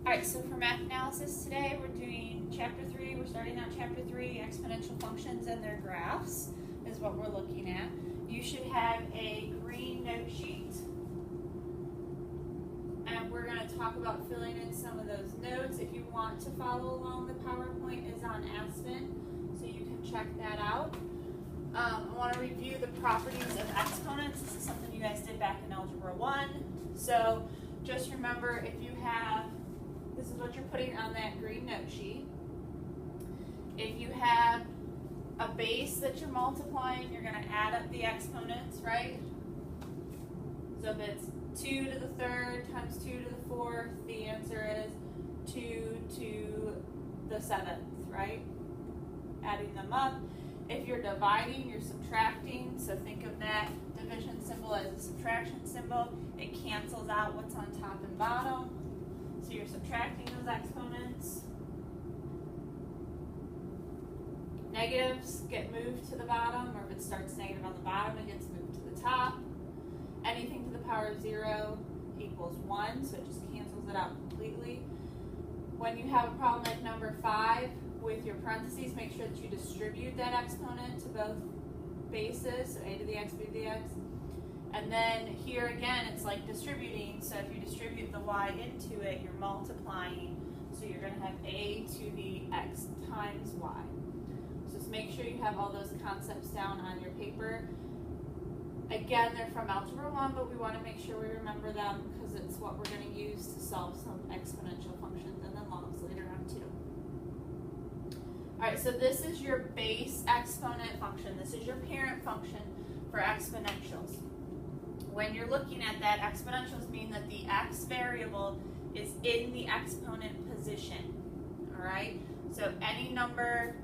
Alright, so for math analysis today, we're doing chapter 3. We're starting out chapter 3, exponential functions and their graphs is what we're looking at. You should have a green note sheet. And we're going to talk about filling in some of those notes. If you want to follow along, the PowerPoint is on Aspen, so you can check that out. I want to review the properties of exponents. This is something you guys did back in Algebra 1. So just remember, if you have, this is what you're putting on that green note sheet. If you have a base that you're multiplying, you're going to add up the exponents, right? So if it's 2 to the third times 2 to the fourth, the answer is 2 to the seventh, right? Adding them up. If you're dividing, you're subtracting. So think of that division symbol as a subtraction symbol. It cancels out what's on top and bottom. So you're subtracting those exponents. Negatives get moved to the bottom, or if it starts negative on the bottom, it gets moved to the top. Anything to the power of 0 equals 1, so it just cancels it out completely. When you have a problem like number 5 with your parentheses, make sure that you distribute that exponent to both bases, so a to the x, b to the x. And then here again, it's like distributing, so if you distribute the y into it, you're multiplying, so you're going to have a to the x times y. So just make sure you have all those concepts down on your paper. Again, they're from Algebra 1, but we want to make sure we remember them because it's what we're going to use to solve some exponential functions and then logs later on too. Alright, so this is your base exponent function. This is your parent function for exponentials. When you're looking at that, exponentials mean that the x variable is in the exponent position. Alright, so any number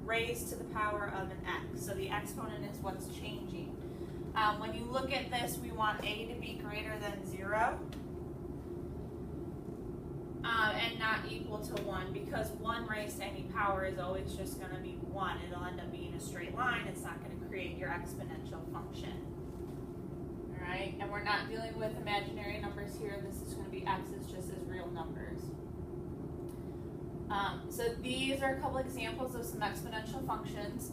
raised to the power of an x. So the exponent is what's changing. When you look at this, we want a to be greater than 0 and not equal to 1, because 1 raised to any power is always just going to be 1. It'll end up being a straight line. It's not going to create your exponential function. Alright, and we're not dealing with imaginary numbers here. This is going to be x's just as real numbers. So these are a couple examples of some exponential functions.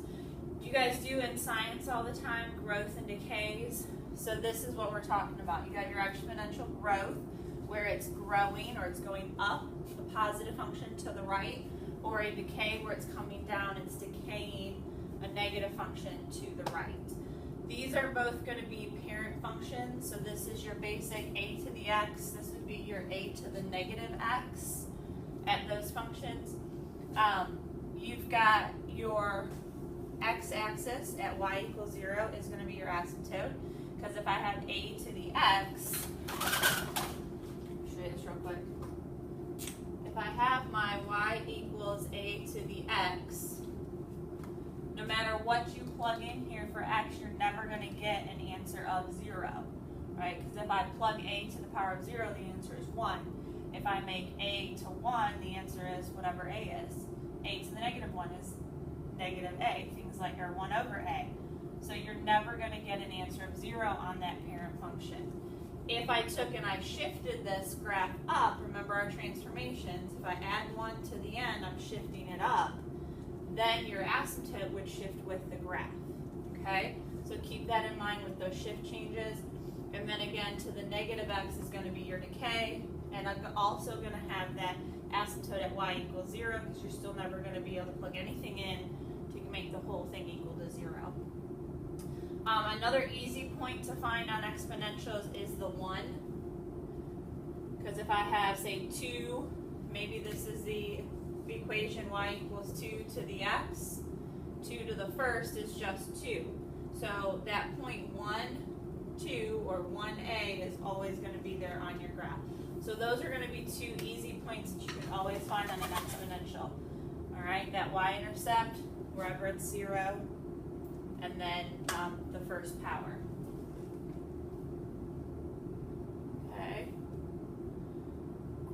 You guys do in science all the time, growth and decays. So this is what we're talking about. You got your exponential growth, where it's growing or it's going up, a positive function to the right, or a decay where it's coming down, it's decaying, a negative function to the right. These are both going to be parent functions. So this is your basic a to the x. This would be your a to the negative x at those functions. You've got your x-axis at y equals 0 is going to be your asymptote, because if I have a to the x, I'll show you this real quick. If I have my y equals a to the x, no matter what you plug in here for x, you're never going to get an answer of 0, right? Because if I plug a to the power of 0, the answer is 1. If I make a to 1, the answer is whatever a is. A to the negative 1 is negative a, things like or 1 over a. So you're never going to get an answer of 0 on that parent function. If I took and I shifted this graph up, remember our transformations, if I add 1 to the end, I'm shifting it up, then your asymptote would shift with the graph, okay? So keep that in mind with those shift changes. And then again, to the negative x is going to be your decay, and I'm also going to have that asymptote at y equals 0, because you're still never going to be able to plug anything in to make the whole thing equal to 0. Another easy point to find on exponentials is the 1, because if I have, say, 2, maybe this is the equation y equals 2 to the x. 2 to the first is just 2. So that point 1, 2, or 1a is always going to be there on your graph. So those are going to be two easy points that you can always find on an exponential. All right, that y-intercept, wherever it's 0, and then the first power. Okay.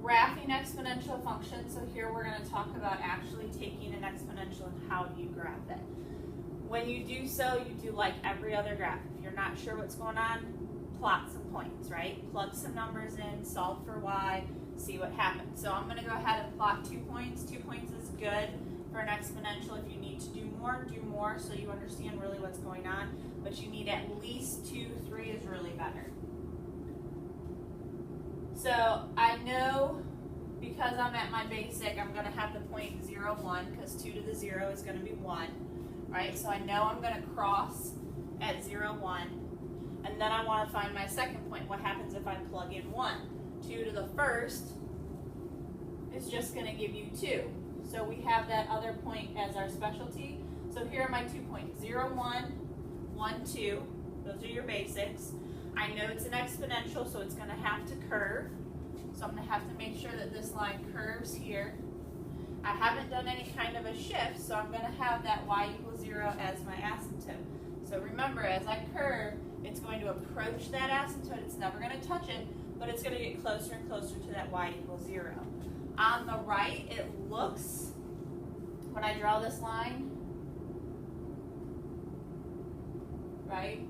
Graphing exponential functions. So here we're going to talk about actually taking an exponential and how do you graph it. When you do so, you do like every other graph. If you're not sure what's going on, plot some points, right? Plug some numbers in, solve for y, see what happens. So I'm going to go ahead and plot 2 points. 2 points is good for an exponential. If you need to do more so you understand really what's going on. But you need at least 2, 3 is really better. So I know because I'm at my basic, I'm going to have the point 0, 1 because 2 to the 0 is going to be 1. Right? So I know I'm going to cross at 0, 1. And then I want to find my second point. What happens if I plug in 1? 2 to the first is just going to give you 2. So we have that other point as our specialty. So here are my 2 points, 0, 1, 1, 2. Those are your basics. I know it's an exponential, so it's going to have to curve. So I'm going to have to make sure that this line curves here. I haven't done any kind of a shift, so I'm going to have that y equals 0 as my asymptote. So remember, as I curve, it's going to approach that asymptote. It's never going to touch it, but it's going to get closer and closer to that y equals 0. On the right, it looks, when I draw this line, right,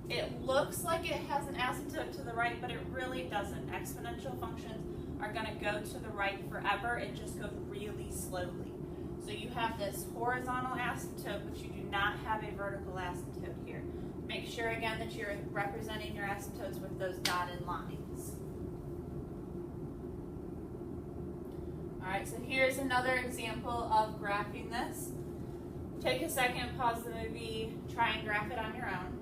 it looks like it has an asymptote to the right, but it really doesn't. Exponential functions are going to go to the right forever. It just goes really slowly. So you have this horizontal asymptote, but you do not have a vertical asymptote here. Make sure again that you're representing your asymptotes with those dotted lines. Alright, so here's another example of graphing this. Take a second, pause the movie, try and graph it on your own.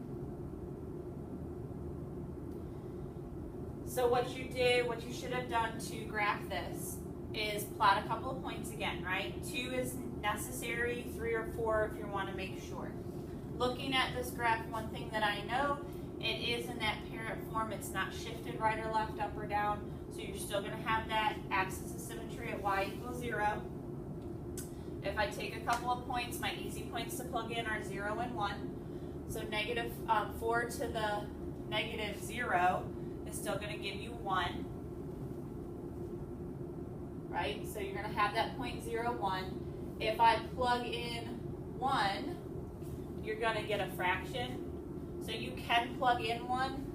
So what you should have done to graph this is plot a couple of points again, right? 2 is necessary, 3 or 4 if you want to make sure. Looking at this graph, one thing that I know, it is in that parent form. It's not shifted right or left, up or down. So you're still going to have that axis of symmetry at y equals 0. If I take a couple of points, my easy points to plug in are 0 and 1. So negative 4 to the negative 0 is still going to give you 1. Right? So you're going to have that point 0, 1. If I plug in 1, you're going to get a fraction. So you can plug in 1.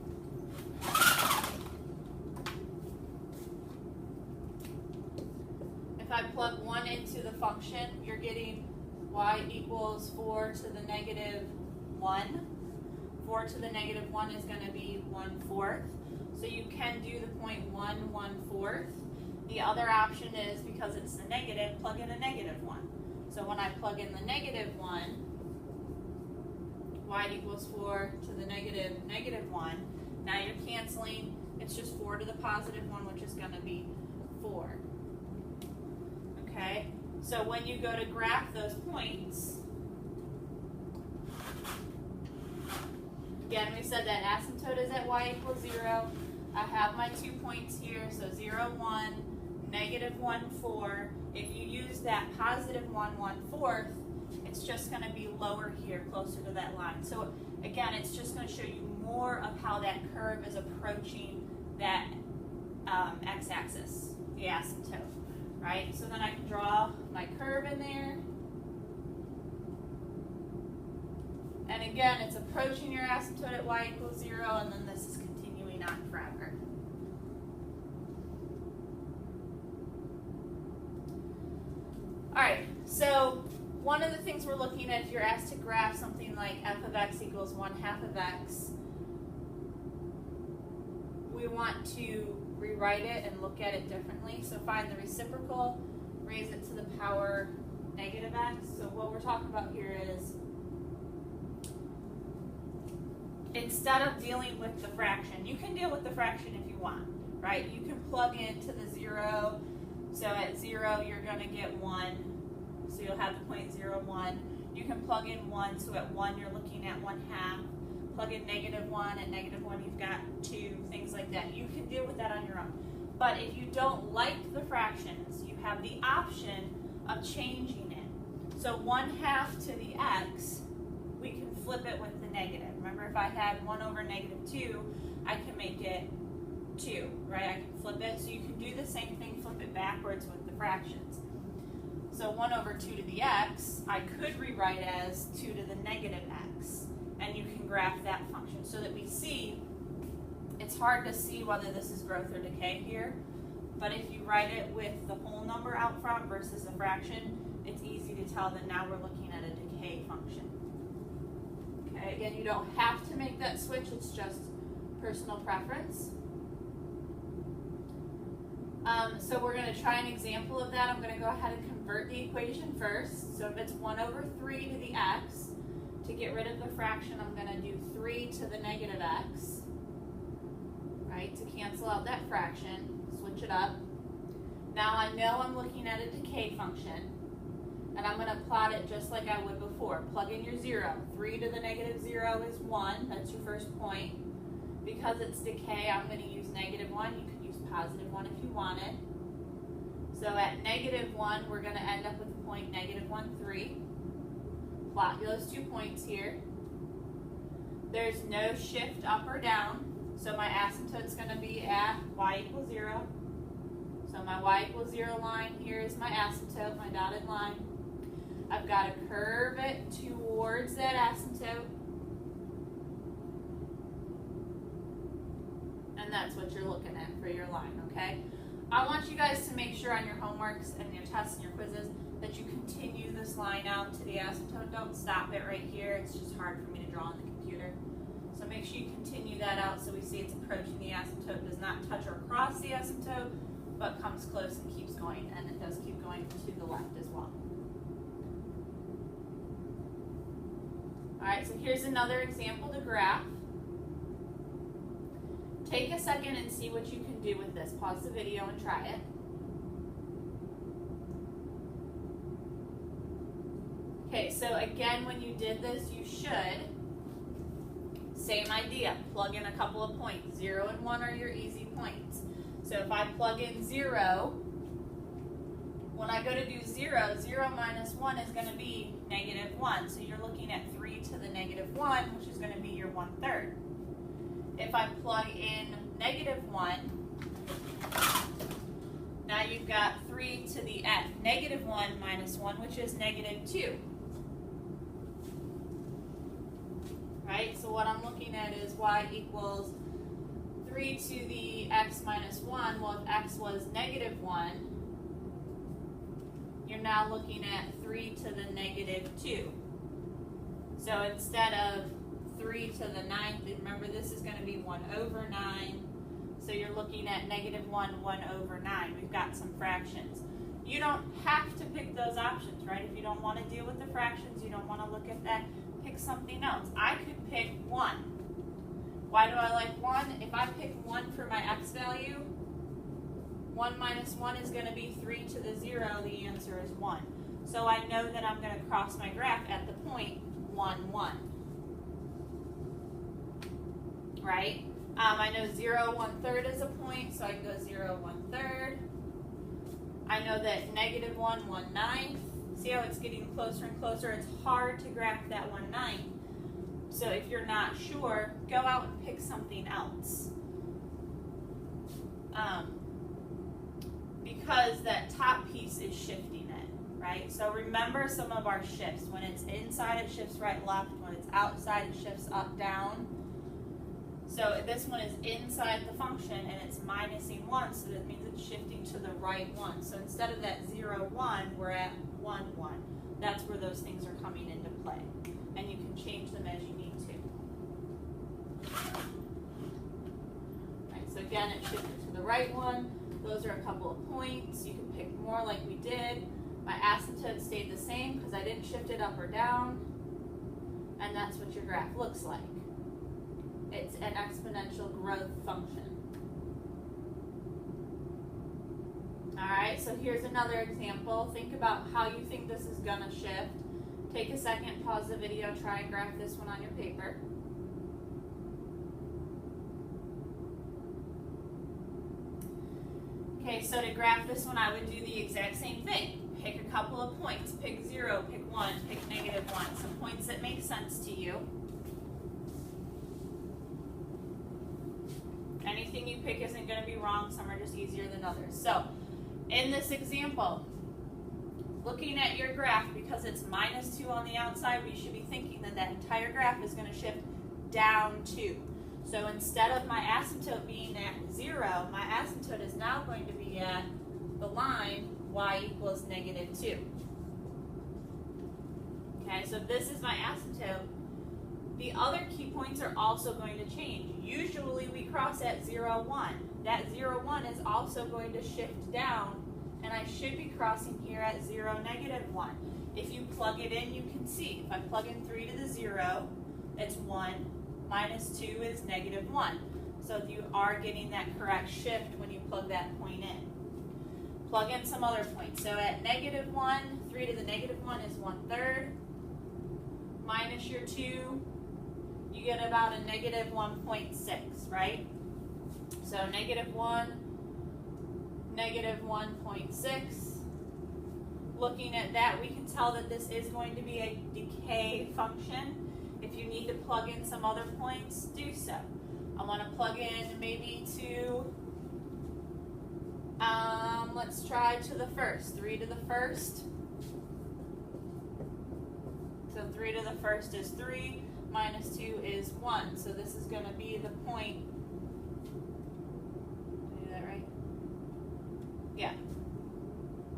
If I plug 1 into the function, you're getting y equals 4 to the negative 1. 4 to the negative 1 is going to be 1/4. So you can do the point 1, 1/4. The other option is, because it's the negative, plug in a negative 1. So when I plug in the negative 1, y equals 4 to the negative 1. Now you're canceling. It's just 4 to the positive 1, which is going to be 4. Okay? So when you go to graph those points, again, we said that asymptote is at y equals 0. I have my 2 points here, so 0, 1, negative 1/4. If you use that positive 1, 1/4, it's just going to be lower here, closer to that line. So again, it's just going to show you more of how that curve is approaching that x-axis, the asymptote, right? So then I can draw my curve in there. And again, it's approaching your asymptote at y equals 0, and then this is continuing on forever. Alright, so one of the things we're looking at, if you're asked to graph something like f of x equals 1/2 of x, we want to rewrite it and look at it differently. So find the reciprocal, raise it to the power negative x. So what we're talking about here is, instead of dealing with the fraction, you can deal with the fraction if you want, right? You can plug into the 0. So at 0, you're going to get 1. So you'll have the point 0, 1. You can plug in 1. So at 1, you're looking at 1/2. Plug in negative 1. At negative 1, you've got 2, things like that. You can deal with that on your own. But if you don't like the fractions, you have the option of changing it. So 1/2 to the x, we can flip it with the negative. Remember, if I had 1 over negative 2, I can make it 2, right? I can flip it. So you can do the same thing, flip it backwards with the fractions. So 1 over 2 to the x, I could rewrite as 2 to the negative x. And you can graph that function so that we see, it's hard to see whether this is growth or decay here, But if you write it with the whole number out front versus a fraction, it's easy to tell that now we're looking at a decay function. Okay, again, you don't have to make that switch, it's just personal preference. So we're going to try an example of that. I'm going to go ahead and convert the equation first. So if it's 1 over 3 to the x, to get rid of the fraction, I'm going to do 3 to the negative x, right, to cancel out that fraction, switch it up. Now I know I'm looking at a decay function, and I'm going to plot it just like I would before. Plug in your 0. 3 to the negative 0 is 1. That's your first point. Because it's decay, I'm going to use negative 1. You could use positive 1 if you wanted. So at negative 1, we're going to end up with the point negative 1, 3. Plot those 2 points here. There's no shift up or down, so my asymptote's going to be at y equals 0. So my y equals 0 line here is my asymptote, my dotted line. I've got to curve it towards that asymptote. And that's what you're looking at for your line, okay? I want you guys to make sure on your homeworks and your tests and your quizzes that you continue this line out to the asymptote. Don't stop it right here. It's just hard for me to draw on the computer. So make sure you continue that out so we see it's approaching the asymptote, does not touch or cross the asymptote, but comes close and keeps going. And it does keep going to the left as well. All right, so here's another example to graph. Take a second and see what you can do with this. Pause the video and try it. Okay, so again, when you did this, you should, same idea, plug in a couple of points. 0 and 1 are your easy points. So if I plug in 0, when I go to do 0, 0 minus 1 is going to be negative 1. So you're looking at 3 to the negative 1, which is going to be your 1/3. If I plug in negative 1, now you've got 3 to the f, negative 1 minus 1, which is negative 2. Right, so what I'm looking at is y equals 3 to the x minus 1. Well, if x was negative 1, you're now looking at 3 to the negative 2. So instead of 3 to the 9th, remember this is going to be 1 over 9. So you're looking at negative 1, 1 over 9. We've got some fractions. You don't have to pick those options, right? If you don't want to deal with the fractions, you don't want to look at that, pick something else. I could pick 1. Why do I like 1? If I pick 1 for my x value, 1 minus 1 is going to be 3 to the 0. The answer is 1. So I know that I'm going to cross my graph at the point 1, 1. Right? I know 0, 1/3 is a point, so I can go 0, 1/3. I know that negative 1, 1/9. See how it's getting closer and closer? It's hard to graph that 1/9. So if you're not sure, go out and pick something else. Because that top piece is shifting it, right? So remember some of our shifts. When it's inside, it shifts right, left. When it's outside, it shifts up, down. So this one is inside the function and it's minusing 1, so that means it's shifting to the right one. So instead of that 0, 1, we're at 1, 1. That's where those things are coming into play. And you can change them as you need to. Right, so again, it shifted to the right one. Those are a couple of points. You can pick more like we did. My asymptote stayed the same because I didn't shift it up or down. And that's what your graph looks like. It's an exponential growth function. All right, so here's another example. Think about how you think this is gonna shift. Take a second, pause the video, try and graph this one on your paper. Okay, so to graph this one, I would do the exact same thing. Pick a couple of points. Pick 0, pick 1, pick negative 1. Some points that make sense to you. Anything you pick isn't going to be wrong. Some are just easier than others. So, in this example, looking at your graph, because it's -2 on the outside, we should be thinking that that entire graph is going to shift down 2. So instead of my asymptote being at 0, my asymptote is now going to be at the line y equals -2. Okay, so this is my asymptote. The other key points are also going to change. Usually we cross at 0, 1. That 0, 1 is also going to shift down, and I should be crossing here at 0, -1. If you plug it in, you can see. If I plug in 3 to the 0, it's 1, minus 2 is -1. So you are getting that correct shift when you plug that point in. Plug in some other points. So at -1, 3 to the -1 is 1/3. Minus your 2, you get about a -1.6, right? So -1, -1.6. Looking at that, we can tell that this is going to be a decay function. If you need to plug in some other points, do so. I want to plug in maybe to, let's try to the first, 3 to the first. So 3 to the first is 3, minus 2 is 1. So this is going to be the point. Did I do that right? Yeah.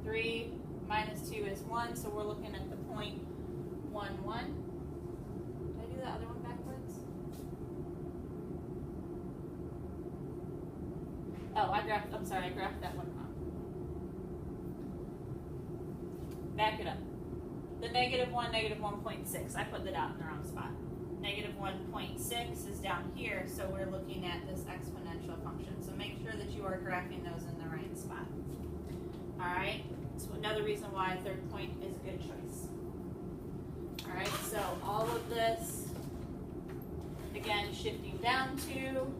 3 minus 2 is 1, so we're looking at the point 1, 1. Did I do the other one backwards? Oh, I graphed that one wrong. Back it up. The -1, -1.6. I put that out in the wrong spot. -1.6 is down here, so we're looking at this exponential function. So make sure that you are graphing those in the right spot. Alright, so another reason why a third point is a good choice. Alright, so all of this, again, shifting down to,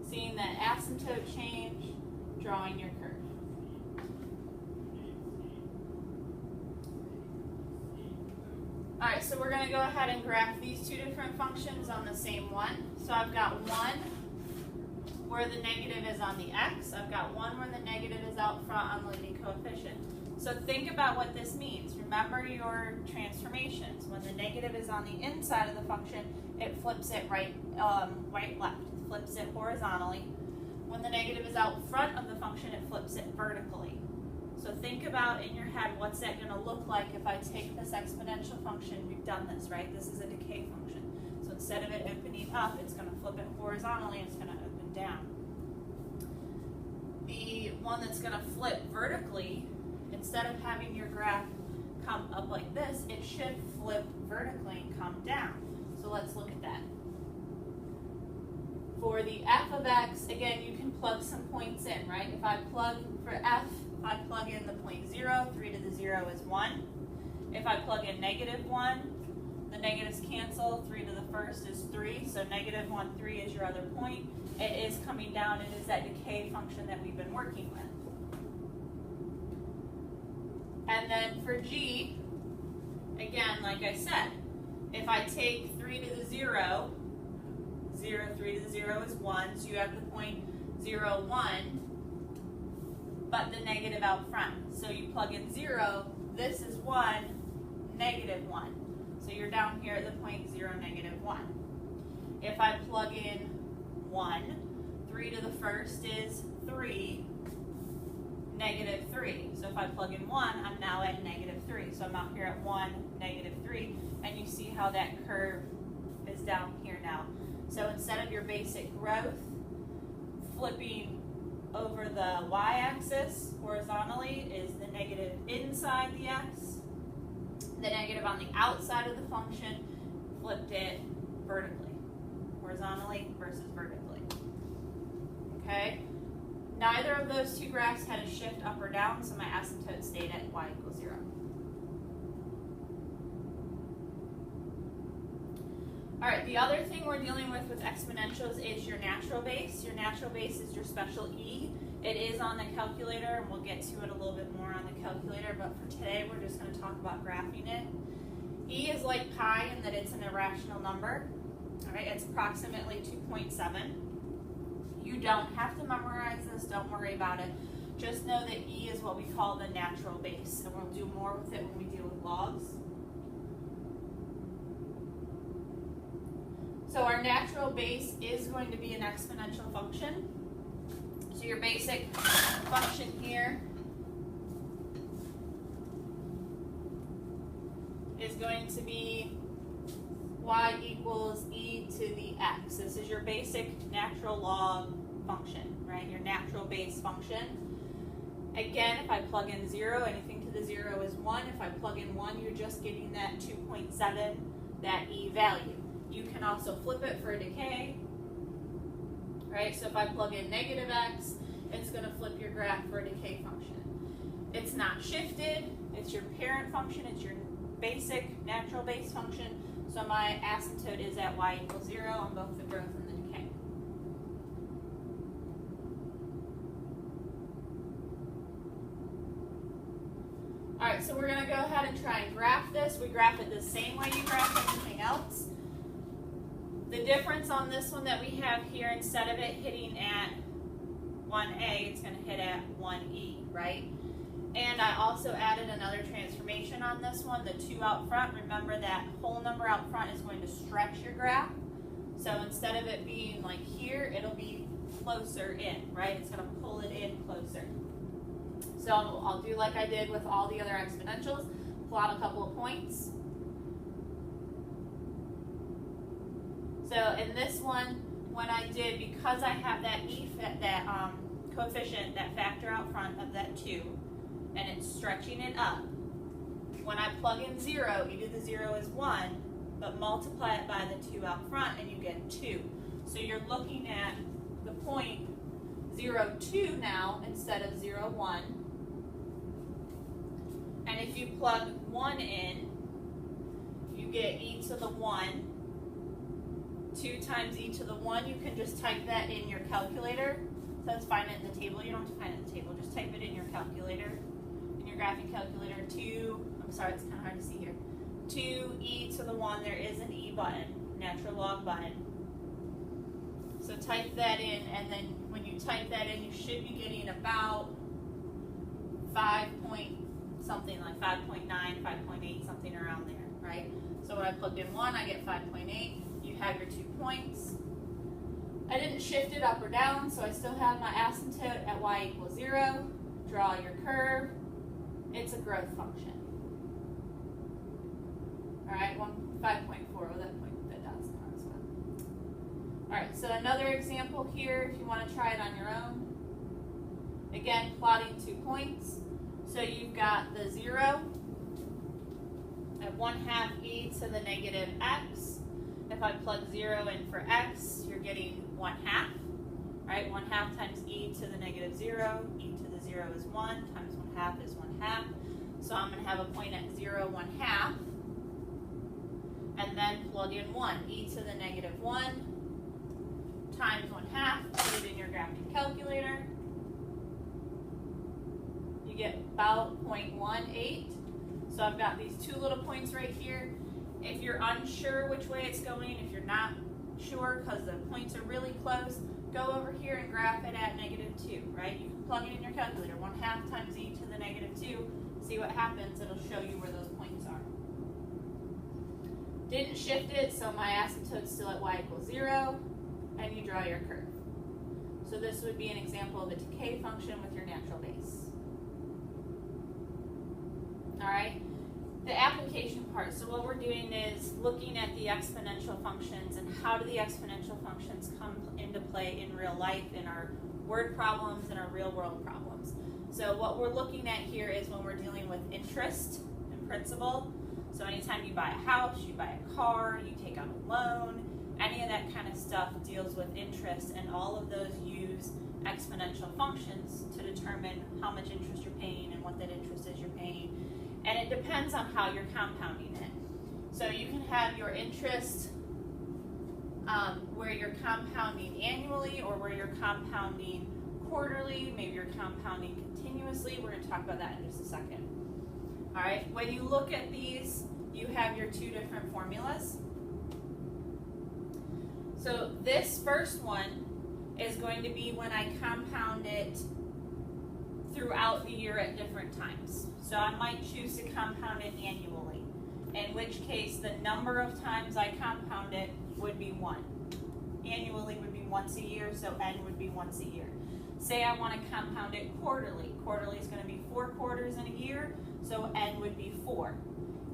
seeing that asymptote change, drawing your curve. Alright, so we're going to go ahead and graph these two different functions on the same one. So I've got one where the negative is on the x. I've got one where the negative is out front on the leading coefficient. So think about what this means. Remember your transformations. When the negative is on the inside of the function, it flips it right, left. It flips it horizontally. When the negative is out front of the function, it flips it vertically. So think about in your head, what's that going to look like if I take this exponential function? We've done this, right? This is a decay function. So instead of it opening up, it's going to flip it horizontally, and it's going to open down. The one that's going to flip vertically, instead of having your graph come up like this, it should flip vertically and come down. So let's look at that. For the f of x, again, you can plug some points in, right? If I plug for f, I plug in the point 0, 3 to the 0 is 1. If I plug in -1, the negatives cancel, 3 to the first is 3, so -1, 3 is your other point. It is coming down, it is that decay function that we've been working with. And then for g, again, like I said, if I take 3 to the 0, 0, 3 to the 0 is 1, so you have the point 0, 1, but the negative out front. So you plug in 0, this is 1, -1. So you're down here at the point 0, -1. If I plug in 1, 3 to the first is 3, -3. So if I plug in 1, I'm now at -3. So I'm out here at 1, -3, and you see how that curve is down here now. So instead of your basic growth flipping over the y-axis horizontally is the negative inside the x. The negative on the outside of the function flipped it vertically. Horizontally versus vertically. Okay? Neither of those two graphs had a shift up or down, so my asymptote stayed at y equals 0. Alright, the other thing we're dealing with exponentials is your natural base. Your natural base is your special e. It is on the calculator, and we'll get to it a little bit more on the calculator, but for today we're just going to talk about graphing it. E is like pi in that it's an irrational number. Alright, it's approximately 2.7. You don't have to memorize this, don't worry about it. Just know that e is what we call the natural base, and we'll do more with it when we deal with logs. So our natural base is going to be an exponential function. So your basic function here is going to be y equals e to the x. This is your basic natural log function, right? Your natural base function. Again, if I plug in 0, anything to the 0 is 1. If I plug in 1, you're just getting that 2.7, that e value. You can also flip it for decay, right? So if I plug in negative x, it's going to flip your graph for a decay function. It's not shifted. It's your parent function. It's your basic natural base function. So my asymptote is at y equals 0 on both the growth and the decay. All right, so we're going to go ahead and try and graph this. We graph it the same way you graph anything else. The difference on this one that we have here, instead of it hitting at 1a, it's going to hit at 1e, right? And I also added another transformation on this one, the 2 out front. Remember that whole number out front is going to stretch your graph. So instead of it being like here, it'll be closer in, right? It's going to pull it in closer. So I'll do like I did with all the other exponentials, plot a couple of points. So in this one, when I did, because I have that coefficient, that factor out front of that 2, and it's stretching it up, when I plug in 0, e to the 0 is 1, but multiply it by the 2 out front and you get 2. So you're looking at the point 0, 2 now instead of 0, 1. And if you plug 1 in, you get e to the 1. 2 times e to the 1, you can just type that in your calculator. So let's find it in the table. You don't have to find it in the table. Just type it in your calculator, in your graphing calculator. I'm sorry, it's kind of hard to see here. 2e to the 1, there is an e button, natural log button. So type that in, and then when you type that in, you should be getting about 5 point something, like 5.9, 5.8, something around there, right? So when I plugged in 1, I get 5.8. You have your 2 points. I didn't shift it up or down, so I still have my asymptote at y equals 0. Draw your curve. It's a growth function. All right, 5.4, well, that dot's not as well. All right, so another example here, if you want to try it on your own. Again, plotting 2 points. So you've got the 0 at 1/2 e to the negative x. If I plug 0 in for x, you're getting 1/2, right? 1/2 times e to the negative 0. E to the 0 is 1 times 1/2 is 1/2. So I'm going to have a point at 0, 1/2. And then plug in 1. E to the negative 1 times 1/2. Put it in your graphing calculator. You get about 0.18. So I've got these 2 little points right here. If you're unsure which way it's going, if you're not sure because the points are really close, go over here and graph it at -2, right? You can plug it in your calculator. 1/2 times e to the -2. See what happens. It'll show you where those points are. Didn't shift it, so my asymptote's still at y equals 0, and you draw your curve. So this would be an example of a decay function with your natural base. All right? The application part, so what we're doing is looking at the exponential functions and how do the exponential functions come into play in real life, in our word problems and our real world problems. So what we're looking at here is when we're dealing with interest and principal. So anytime you buy a house, you buy a car, you take out a loan, any of that kind of stuff deals with interest, and all of those use exponential functions to determine how much interest you're paying and what that interest is you're paying. And it depends on how you're compounding it. So you can have your interest where you're compounding annually or where you're compounding quarterly, maybe you're compounding continuously. We're going to talk about that in just a second. All right, when you look at these, you have your 2 different formulas. So this first one is going to be when I compound it throughout the year at different times. So I might choose to compound it annually. in which case the number of times I compound it would be 1. Annually would be once a year, so n would be once a year. Say I want to compound it quarterly. Quarterly is going to be 4 quarters in a year, so n would be 4.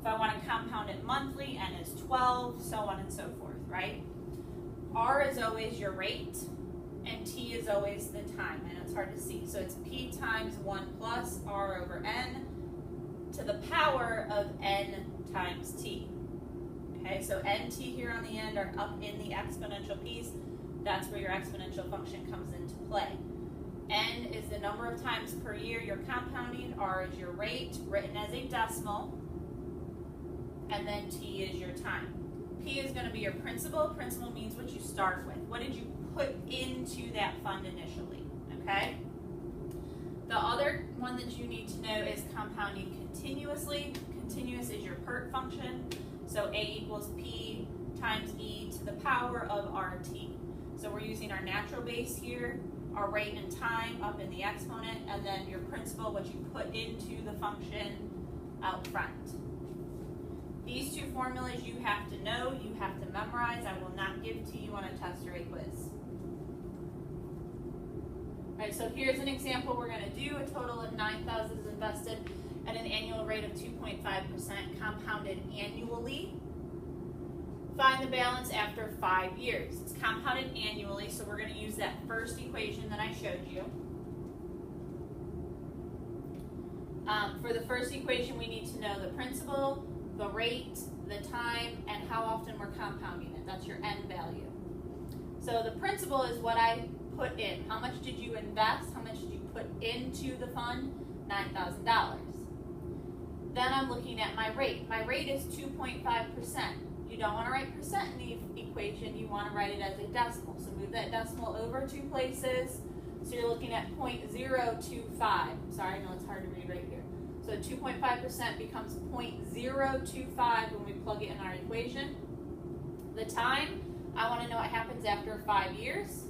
If I want to compound it monthly, n is 12, so on and so forth, right? R is always your rate, and T is always the time, and it's hard to see. So it's P times 1 plus R over N to the power of N times T. Okay, so NT here on the end are up in the exponential piece. That's where your exponential function comes into play. N is the number of times per year you're compounding. R is your rate, written as a decimal. And then T is your time. P is going to be your principal. Principal means what you start with. What did you put into that fund initially? Okay? The other one that you need to know is compounding continuously. Continuous is your PERT function. So A equals P times E to the power of RT. So we're using our natural base here, our rate and time up in the exponent, and then your principal, what you put into the function out front. These two formulas you have to know, you have to memorize. I will not give to you on a test or a quiz. All right, so here's an example we're going to do. A total of $9,000 is invested at an annual rate of 2.5% compounded annually. Find the balance after 5 years. It's compounded annually, so we're going to use that first equation that I showed you. For the first equation, we need to know the principal, the rate, the time, and how often we're compounding it. That's your N value. So the principal is what I put in. How much did you invest? How much did you put into the fund? $9,000. Then I'm looking at my rate. My rate is 2.5%. You don't want to write percent in the equation. You want to write it as a decimal. So move that decimal over 2 places. So you're looking at 0.025. Sorry, I know it's hard to read right here. So 2.5% becomes 0.025 when we plug it in our equation. The time, I want to know what happens after 5 years.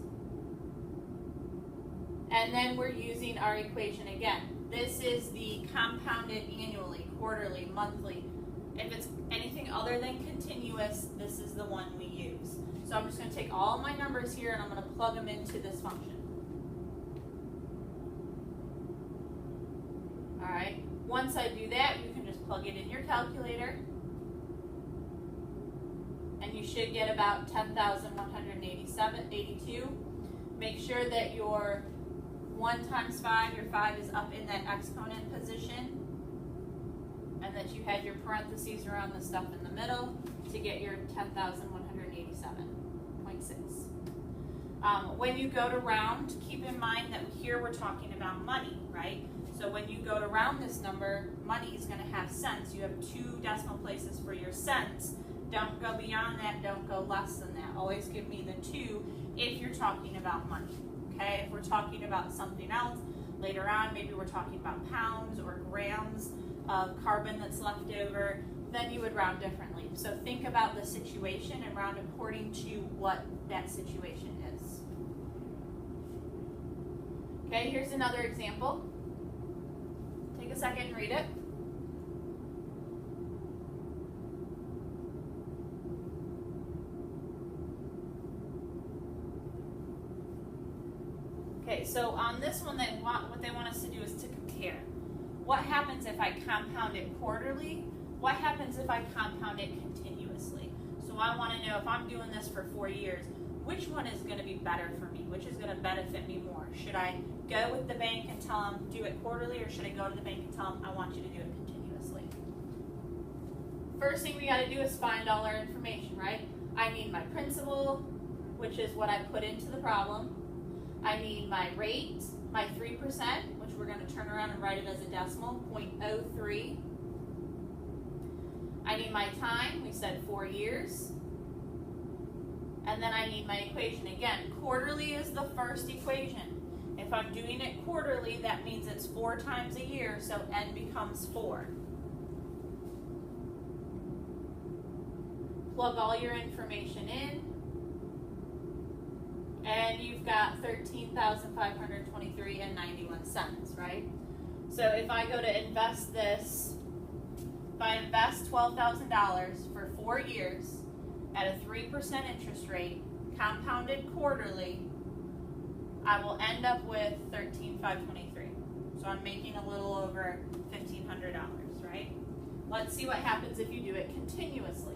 And then we're using our equation again. This is the compounded annually, quarterly, monthly. If it's anything other than continuous, this is the one we use. So I'm just going to take all my numbers here and I'm going to plug them into this function. All right. Once I do that, you can just plug it in your calculator. And you should get about 10,182. Make sure that your 1 times 5, your 5 is up in that exponent position. And that you had your parentheses around the stuff in the middle to get your 10,187.6. When you go to round, keep in mind that here we're talking about money, right? So when you go to round this number, money is going to have cents. You have 2 decimal places for your cents. Don't go beyond that. Don't go less than that. Always give me the 2 if you're talking about money. Okay? If we're talking about something else later on, maybe we're talking about pounds or grams of carbon that's left over, then you would round differently. So think about the situation and round according to what that situation is. Okay, here's another example. Take a second and read it. Okay, so on this one, what they want us to do is to compare. What happens if I compound it quarterly? What happens if I compound it continuously? So I want to know, if I'm doing this for 4 years, which one is going to be better for me? Which is going to benefit me more? Should I go with the bank and tell them do it quarterly, or should I go to the bank and tell them I want you to do it continuously? First thing we got to do is find all our information, right? I need my principal, which is what I put into the problem. I need my rate, my 3%, which we're going to turn around and write it as a decimal, 0.03. I need my time, we said 4 years. And then I need my equation. Again, quarterly is the first equation. If I'm doing it quarterly, that means it's 4 times a year, so n becomes 4. Plug all your information in. And you've got $13,523.91, right? So if I go to invest this if I invest $12,000 for 4 years at a 3% interest rate, compounded quarterly, I will end up with $13,523. So I'm making a little over $1,500, right? Let's see what happens if you do it continuously.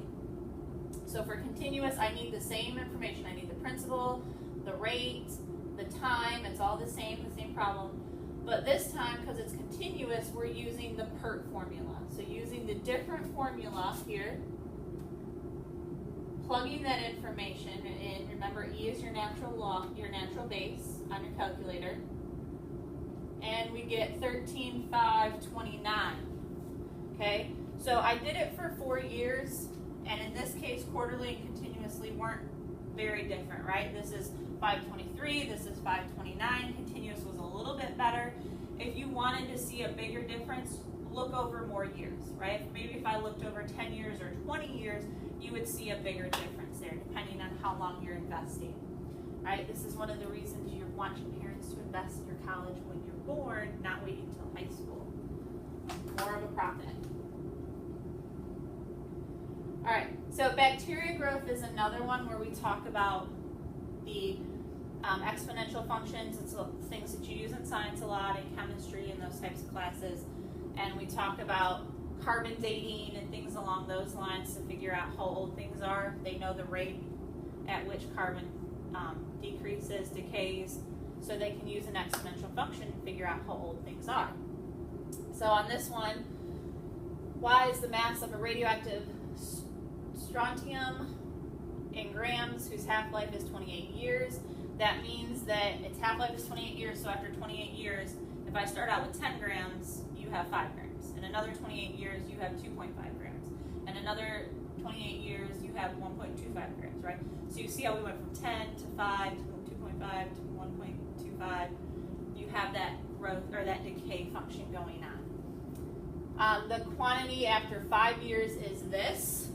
So for continuous, I need the same information. I need the principal, the rate, the time. It's all the same problem. But this time, because it's continuous, we're using the PERT formula. So using the different formula here, plugging that information in. Remember, E is your natural base on your calculator. And we get 13,529. Okay, so I did it for 4 years, and in this case, quarterly and continuously weren't very different, right? This is 523, this is 529. Continuous was a little bit better. If you wanted to see a bigger difference, look over more years, right? Maybe if I looked over 10 years or 20 years, you would see a bigger difference there, depending on how long you're investing, right? This is one of the reasons you want your parents to invest in your college when you're born, not waiting until high school. More of a profit. All right, so bacteria growth is another one where we talk about the exponential functions. It's things that you use in science a lot, in chemistry, and those types of classes. And we talk about carbon dating and things along those lines to figure out how old things are. They know the rate at which carbon decreases, decays, so they can use an exponential function to figure out how old things are. So on this one, Y is the mass of a radioactive strontium in grams, whose half-life is 28 years. That means that its half-life is 28 years, so after 28 years, if I start out with 10 grams, you have 5 grams. In another 28 years, you have 2.5 grams. And another 28 years, you have 1.25 grams, right? So you see how we went from 10 to 5 to 2.5 to 1.25. You have that growth or that decay function going on. The quantity after 5 years is this.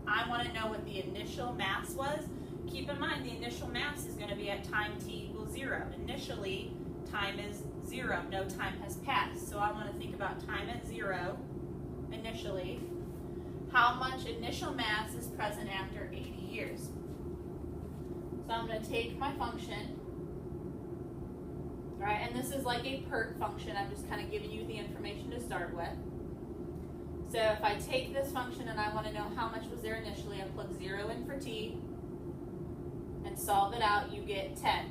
I want to know what the initial mass was. Keep in mind the initial mass is going to be at time t equals 0. Initially, time is 0. No time has passed. So I want to think about time at 0 initially. How much initial mass is present after 80 years? So I'm going to take my function, right? And this is like a PERT function. I'm just kind of giving you the information to start with. So if I take this function and I want to know how much was there initially, I plug 0 in for t and solve it out, you get 10.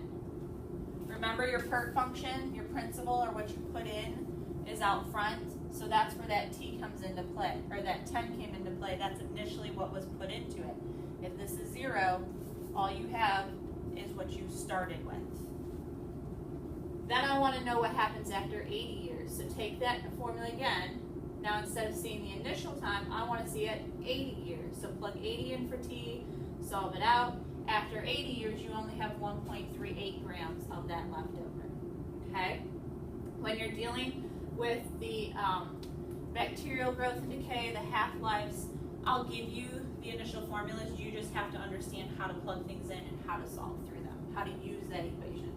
Remember your PERT function, your principal or what you put in is out front, so that's where that t comes into play, or that 10 came into play. That's initially what was put into it. If this is 0, all you have is what you started with. Then I want to know what happens after 80 years. So take that formula again. Now instead of seeing the initial time, I want to see it 80 years. So plug 80 in for t, solve it out. After 80 years, you only have 1.38 grams of that left over, okay? When you're dealing with the bacterial growth and decay, the half-lives, I'll give you the initial formulas. You just have to understand how to plug things in and how to solve through them, how to use that equation.